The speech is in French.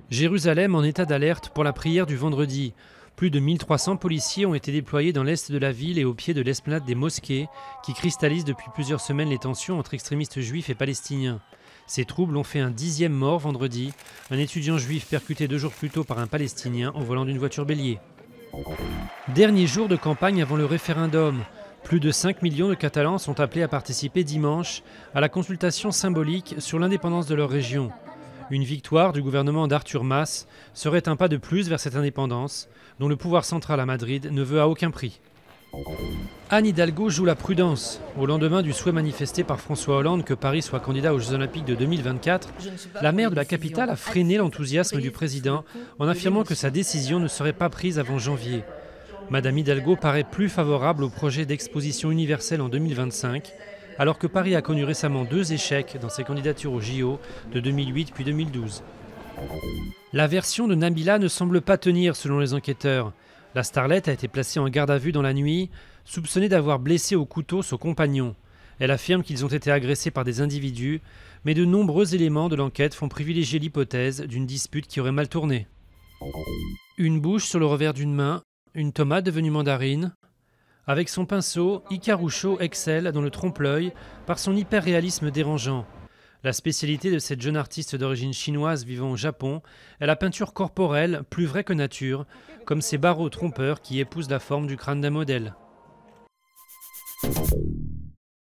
Jérusalem en état d'alerte pour la prière du vendredi. Plus de 1300 policiers ont été déployés dans l'est de la ville et au pied de l'esplanade des mosquées qui cristallisent depuis plusieurs semaines les tensions entre extrémistes juifs et palestiniens. Ces troubles ont fait un 10e mort vendredi, un étudiant juif percuté 2 jours plus tôt par un Palestinien au volant d'une voiture bélier. Dernier jour de campagne avant le référendum. Plus de 5 millions de Catalans sont appelés à participer dimanche à la consultation symbolique sur l'indépendance de leur région. Une victoire du gouvernement d'Artur Mas serait un pas de plus vers cette indépendance, dont le pouvoir central à Madrid ne veut à aucun prix. Anne Hidalgo joue la prudence. Au lendemain du souhait manifesté par François Hollande que Paris soit candidat aux Jeux Olympiques de 2024, la maire de la capitale a freiné l'enthousiasme du président en affirmant que sa décision ne serait pas prise avant janvier. Madame Hidalgo paraît plus favorable au projet d'exposition universelle en 2025, alors que Paris a connu récemment 2 échecs dans ses candidatures aux JO de 2008 puis 2012. La version de Nabila ne semble pas tenir selon les enquêteurs. La starlette a été placée en garde à vue dans la nuit, soupçonnée d'avoir blessé au couteau son compagnon. Elle affirme qu'ils ont été agressés par des individus, mais de nombreux éléments de l'enquête font privilégier l'hypothèse d'une dispute qui aurait mal tourné. Une bouche sur le revers d'une main, une tomate devenue mandarine. Avec son pinceau, Ikarucho excelle dans le trompe-l'œil par son hyper-réalisme dérangeant. La spécialité de cette jeune artiste d'origine chinoise vivant au Japon est la peinture corporelle plus vraie que nature, comme ces barreaux trompeurs qui épousent la forme du crâne d'un modèle.